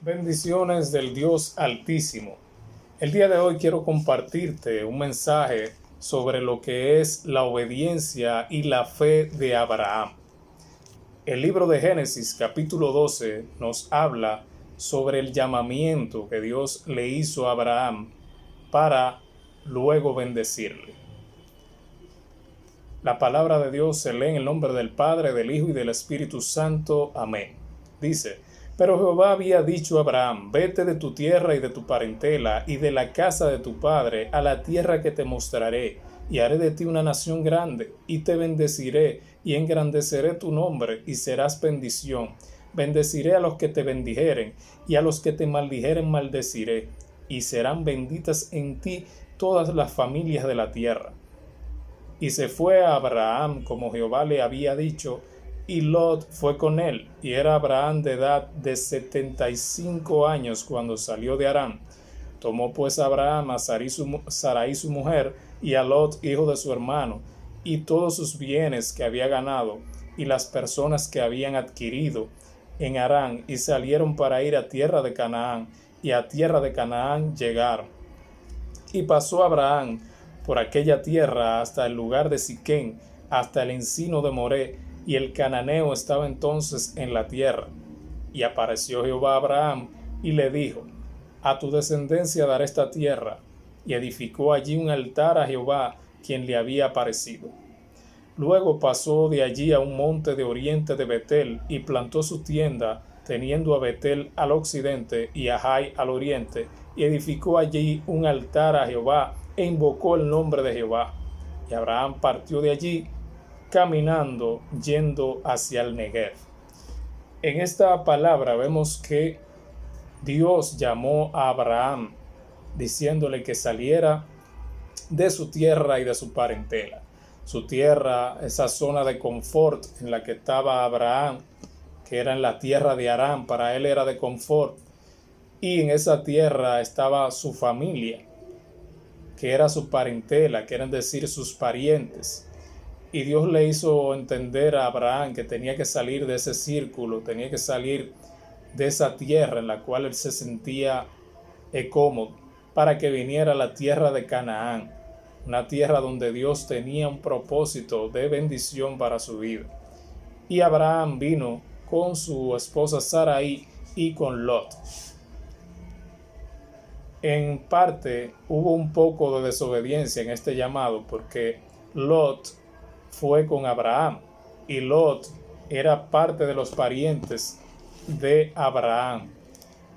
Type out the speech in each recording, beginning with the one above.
Bendiciones del Dios Altísimo. El día de hoy quiero compartirte un mensaje sobre lo que es la obediencia y la fe de Abraham. El libro de Génesis capítulo 12 nos habla sobre el llamamiento que Dios le hizo a Abraham para luego bendecirle. La palabra de Dios se lee en el nombre del Padre, del Hijo y del Espíritu Santo. Amén. Dice: Pero Jehová había dicho a Abraham: Vete de tu tierra y de tu parentela y de la casa de tu padre a la tierra que te mostraré, y haré de ti una nación grande, y te bendeciré, y engrandeceré tu nombre, y serás bendición. Bendeciré a los que te bendijeren, y a los que te maldijeren maldeciré, y serán benditas en ti todas las familias de la tierra. Y se fue a Abraham como Jehová le había dicho, y Lot fue con él, y era Abraham de edad de 75 años cuando salió de Harán. Tomó pues Abraham a Sarai su mujer, y a Lot hijo de su hermano, y todos sus bienes que había ganado, y las personas que habían adquirido en Harán, y salieron para ir a tierra de Canaán, y a tierra de Canaán llegaron. Y pasó Abraham por aquella tierra hasta el lugar de Siquén, hasta el encino de Moré, y el cananeo estaba entonces en la tierra. Y apareció Jehová a Abraham y le dijo: A tu descendencia daré esta tierra. Y edificó allí un altar a Jehová, quien le había aparecido. Luego pasó de allí a un monte de oriente de Betel, y plantó su tienda, teniendo a Betel al occidente y a Jai al oriente, y edificó allí un altar a Jehová, e invocó el nombre de Jehová. Y Abraham partió de allí, caminando, yendo hacia el Negev. En esta palabra vemos que Dios llamó a Abraham, diciéndole que saliera de su tierra y de su parentela. Su tierra, esa zona de confort en la que estaba Abraham, que era en la tierra de Harán, para él era de confort. Y en esa tierra estaba su familia, que era su parentela, quieren decir sus parientes. Y Dios le hizo entender a Abraham que tenía que salir de ese círculo, tenía que salir de esa tierra en la cual él se sentía cómodo, para que viniera a la tierra de Canaán, una tierra donde Dios tenía un propósito de bendición para su vida. Y Abraham vino con su esposa Sarai y con Lot. En parte hubo un poco de desobediencia en este llamado, porque Lot fue con Abraham, y Lot era parte de los parientes de Abraham.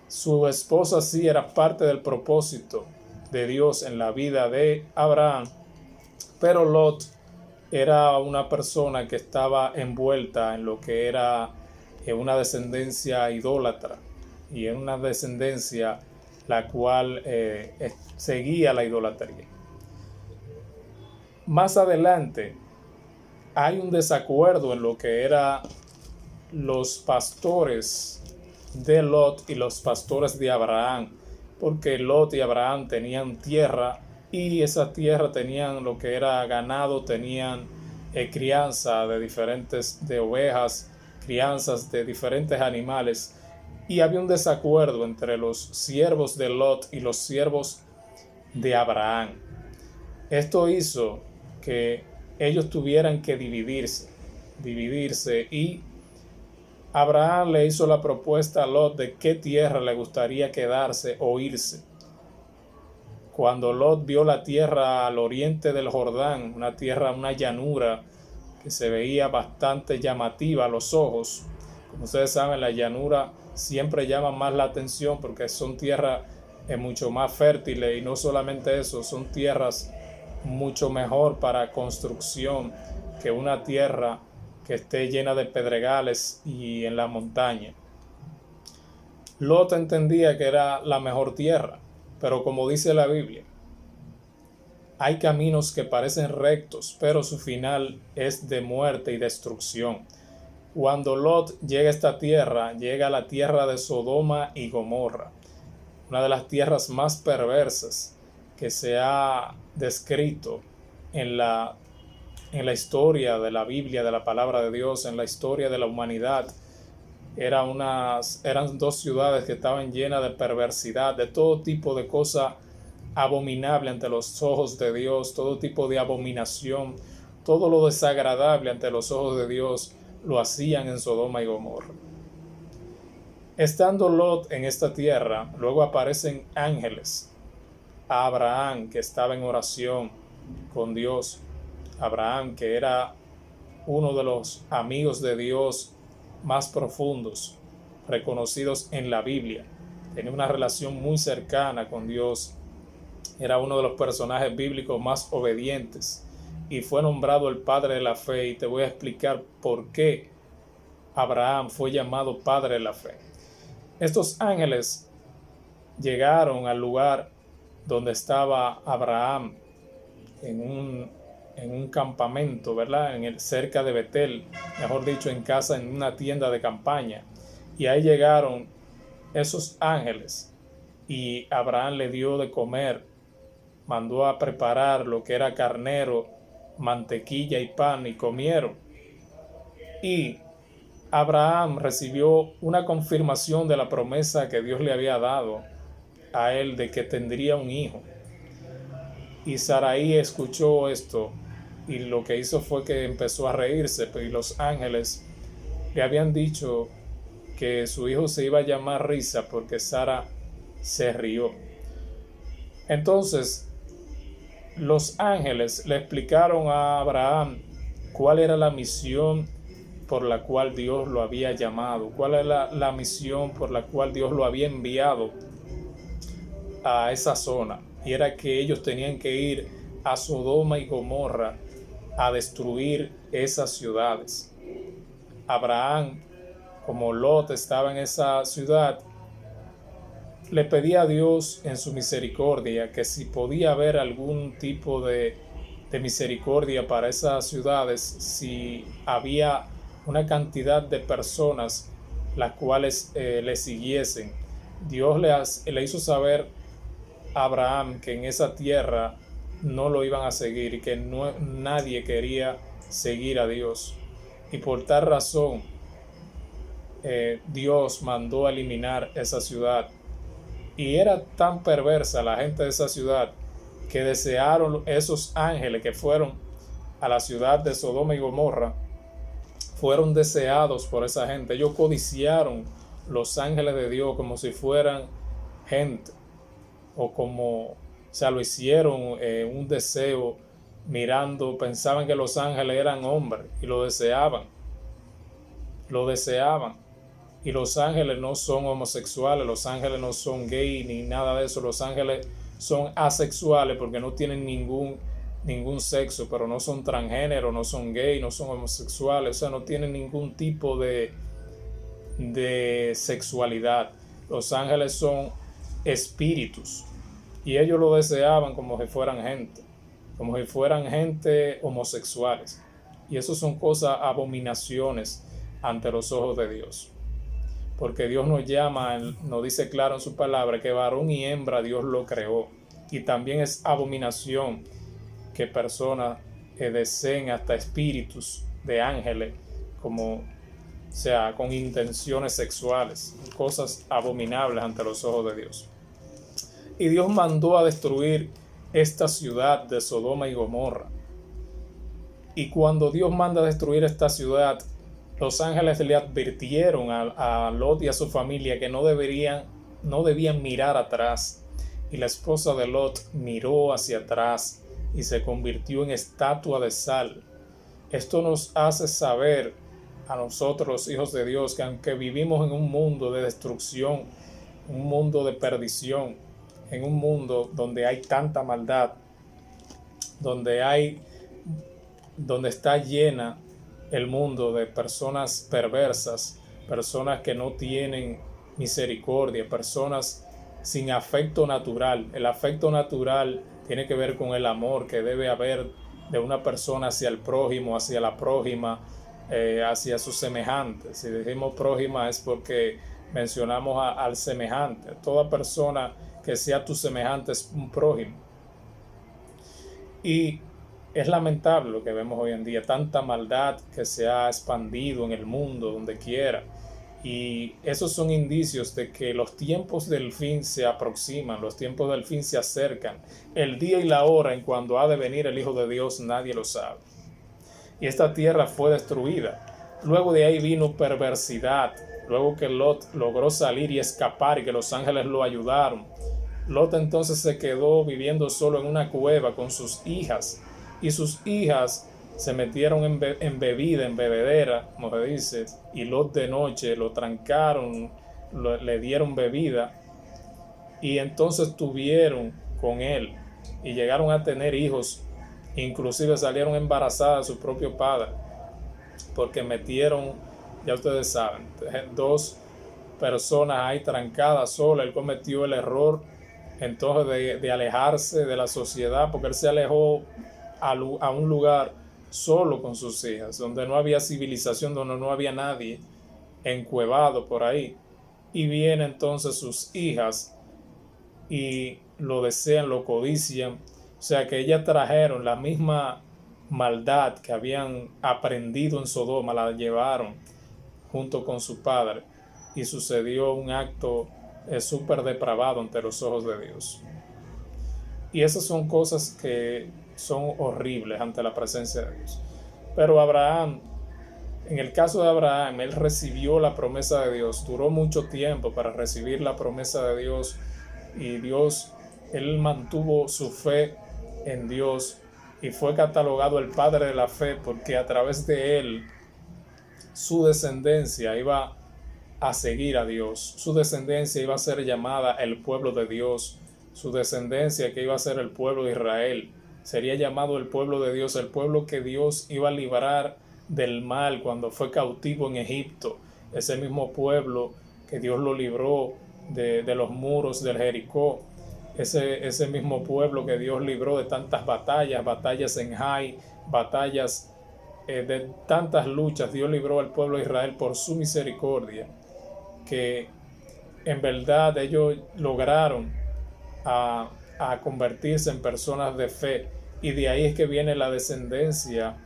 Su esposa sí era parte del propósito de Dios en la vida de Abraham, pero Lot era una persona que estaba envuelta en lo que era una descendencia idólatra, y en una descendencia la cual seguía la idolatría. Más adelante hay un desacuerdo en lo que eran los pastores de Lot y los pastores de Abraham, porque Lot y Abraham tenían tierra, y esa tierra tenían lo que era ganado, tenían crianza de ovejas, crianzas de diferentes animales, y había un desacuerdo entre los siervos de Lot y los siervos de Abraham. Esto hizo que ellos tuvieran que dividirse, y Abraham le hizo la propuesta a Lot de qué tierra le gustaría quedarse o irse. Cuando Lot vio la tierra al oriente del Jordán, una llanura que se veía bastante llamativa a los ojos. Como ustedes saben, la llanura siempre llama más la atención porque son tierras mucho más fértiles, y no solamente eso, son tierras mucho mejor para construcción que una tierra que esté llena de pedregales y en la montaña. Lot entendía que era la mejor tierra, pero como dice la Biblia, hay caminos que parecen rectos, pero su final es de muerte y destrucción. Cuando Lot llega a esta tierra, llega a la tierra de Sodoma y Gomorra, una de las tierras más perversas que se ha descrito en la historia de la Biblia, de la palabra de Dios, en la historia de la humanidad. Eran dos ciudades que estaban llenas de perversidad, de todo tipo de cosa abominable ante los ojos de Dios, todo tipo de abominación, todo lo desagradable ante los ojos de Dios lo hacían en Sodoma y Gomorra. Estando Lot en esta tierra, luego aparecen ángeles a Abraham, que estaba en oración con Dios. Abraham, que era uno de los amigos de Dios más profundos, reconocidos en la Biblia. Tenía una relación muy cercana con Dios. Era uno de los personajes bíblicos más obedientes y fue nombrado el padre de la fe, y te voy a explicar por qué Abraham fue llamado padre de la fe. Estos ángeles llegaron al lugar donde estaba Abraham en un campamento, ¿verdad? Cerca de Betel, mejor dicho, en casa, en una tienda de campaña. Y ahí llegaron esos ángeles y Abraham le dio de comer, mandó a preparar lo que era carnero, mantequilla y pan, y comieron. Y Abraham recibió una confirmación de la promesa que Dios le había dado a él de que tendría un hijo. Y Sarai escuchó esto y lo que hizo fue que empezó a reírse, y los ángeles le habían dicho que su hijo se iba a llamar Risa porque Sara se rió. Entonces los ángeles le explicaron a Abraham cuál era la misión por la cual Dios lo había llamado, cuál era la misión por la cual Dios lo había enviado a esa zona, y era que ellos tenían que ir a Sodoma y Gomorra a destruir esas ciudades. Abraham, como Lot estaba en esa ciudad, le pedía a Dios en su misericordia que si podía haber algún tipo de misericordia para esas ciudades, si había una cantidad de personas las cuales le siguiesen. Dios le hizo saber a Abraham que en esa tierra no lo iban a seguir y que nadie quería seguir a Dios. Y por tal razón, Dios mandó a eliminar esa ciudad. Y era tan perversa la gente de esa ciudad que desearon esos ángeles que fueron a la ciudad de Sodoma y Gomorra, fueron deseados por esa gente. Ellos codiciaron los ángeles de Dios como si fueran gente, o sea, lo hicieron un deseo mirando, pensaban que los ángeles eran hombres y lo deseaban. Y los ángeles no son homosexuales, los ángeles no son gay ni nada de eso. Los ángeles son asexuales porque no tienen ningún sexo, pero no son transgénero, no son gay, no son homosexuales, o sea, no tienen ningún tipo de sexualidad. Los ángeles son espíritus y ellos lo deseaban como si fueran gente homosexuales, y eso son cosas, abominaciones ante los ojos de Dios, porque Dios nos llama, nos dice claro en su palabra que varón y hembra Dios lo creó, y también es abominación que personas deseen hasta espíritus de ángeles, como sea con intenciones sexuales, cosas abominables ante los ojos de Dios. Y Dios mandó a destruir esta ciudad de Sodoma y Gomorra. Y cuando Dios manda a destruir esta ciudad, los ángeles le advirtieron a Lot y a su familia que no debían mirar atrás. Y la esposa de Lot miró hacia atrás y se convirtió en estatua de sal. Esto nos hace saber a nosotros, los hijos de Dios, que aunque vivimos en un mundo de destrucción, un mundo de perdición, en un mundo donde hay tanta maldad, donde está llena el mundo de personas perversas, personas que no tienen misericordia, personas sin afecto natural. El afecto natural tiene que ver con el amor que debe haber de una persona hacia el prójimo, hacia la prójima, hacia sus semejantes. Si decimos prójima es porque mencionamos al semejante. Toda persona que sea tu semejante es un prójimo. Y es lamentable lo que vemos hoy en día, tanta maldad que se ha expandido en el mundo, donde quiera. Y esos son indicios de que los tiempos del fin se aproximan, los tiempos del fin se acercan. El día y la hora en cuando ha de venir el Hijo de Dios nadie lo sabe. Y esta tierra fue destruida. Luego de ahí vino perversidad. Luego que Lot logró salir y escapar y que los ángeles lo ayudaron, Lot entonces se quedó viviendo solo en una cueva con sus hijas. Y sus hijas se metieron en bebida, en bebedera, como se dice, y Lot de noche lo trancaron, le dieron bebida, y entonces tuvieron con él, y llegaron a tener hijos, inclusive salieron embarazadas de su propio padre, porque metieron, ya ustedes saben, dos personas ahí trancadas solas. Él cometió el error entonces de alejarse de la sociedad, porque él se alejó a un lugar solo con sus hijas, donde no había civilización, donde no había nadie, encuevado por ahí. Y vienen entonces sus hijas y lo desean, lo codician. O sea que ellas trajeron la misma maldad que habían aprendido en Sodoma, la llevaron junto con su padre, y sucedió un acto súper depravado ante los ojos de Dios. Y esas son cosas que son horribles ante la presencia de Dios. Pero Abraham, en el caso de Abraham, él recibió la promesa de Dios, duró mucho tiempo para recibir la promesa de Dios, y Dios, él mantuvo su fe en Dios y fue catalogado el padre de la fe, porque a través de él su descendencia iba a seguir a Dios, su descendencia iba a ser llamada el pueblo de Dios, su descendencia que iba a ser el pueblo de Israel, sería llamado el pueblo de Dios, el pueblo que Dios iba a librar del mal cuando fue cautivo en Egipto, ese mismo pueblo que Dios lo libró de los muros del Jericó, ese mismo pueblo que Dios libró de tantas batallas en Jai, batallas de tantas luchas. Dios libró al pueblo de Israel por su misericordia, que en verdad ellos lograron a convertirse en personas de fe, y de ahí es que viene la descendencia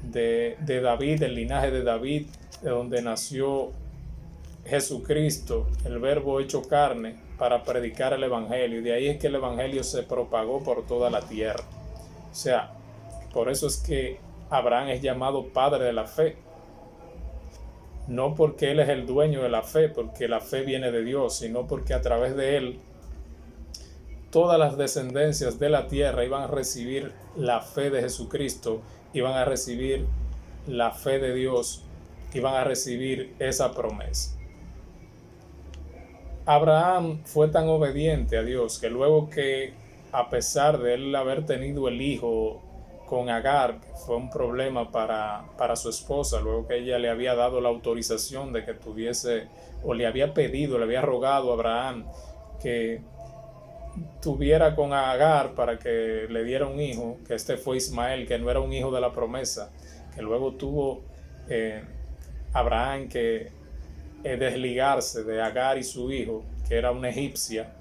de David, el linaje de David, de donde nació Jesucristo, el verbo hecho carne, para predicar el evangelio, y de ahí es que el evangelio se propagó por toda la tierra. O sea, por eso es que Abraham es llamado padre de la fe, no porque él es el dueño de la fe, porque la fe viene de Dios, sino porque a través de él todas las descendencias de la tierra iban a recibir la fe de Jesucristo, iban a recibir la fe de Dios, iban a recibir esa promesa. Abraham fue tan obediente a Dios que luego que, a pesar de él haber tenido el hijo con Agar, que fue un problema para su esposa, luego que ella le había dado la autorización de que tuviese, o le había pedido, le había rogado a Abraham que tuviera con Agar para que le diera un hijo, que este fue Ismael, que no era un hijo de la promesa, que luego tuvo Abraham que desligarse de Agar y su hijo, que era una egipcia.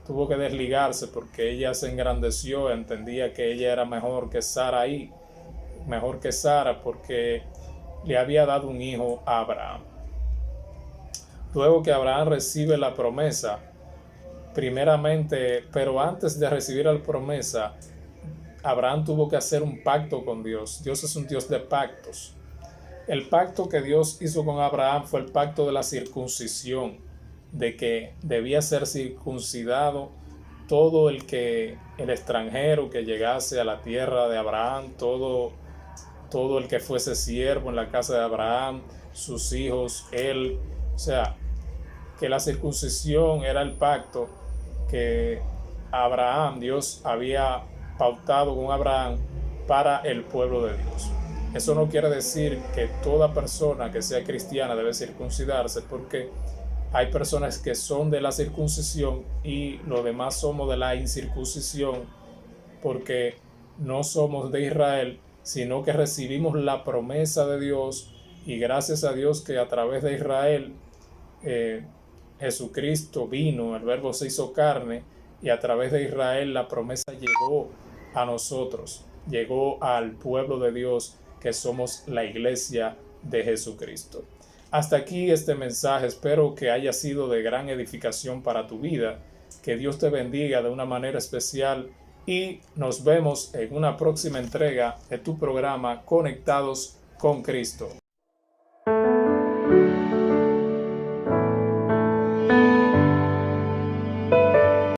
Tuvo que desligarse porque ella se engrandeció, entendía que ella era mejor que Sarai, mejor que Sara, porque le había dado un hijo a Abraham. Luego que Abraham recibe la promesa, primeramente, pero antes de recibir la promesa, Abraham tuvo que hacer un pacto con Dios. Dios es un Dios de pactos. El pacto que Dios hizo con Abraham fue el pacto de la circuncisión, de que debía ser circuncidado todo el extranjero que llegase a la tierra de Abraham, todo el que fuese siervo en la casa de Abraham, sus hijos, él. O sea, que la circuncisión era el pacto que Abraham, Dios había pautado con Abraham para el pueblo de Dios. Eso no quiere decir que toda persona que sea cristiana debe circuncidarse, porque hay personas que son de la circuncisión y los demás somos de la incircuncisión, porque no somos de Israel, sino que recibimos la promesa de Dios, y gracias a Dios que a través de Israel Jesucristo vino, el verbo se hizo carne, y a través de Israel la promesa llegó a nosotros, llegó al pueblo de Dios, que somos la iglesia de Jesucristo. Hasta aquí este mensaje, espero que haya sido de gran edificación para tu vida, que Dios te bendiga de una manera especial y nos vemos en una próxima entrega de tu programa Conectados con Cristo.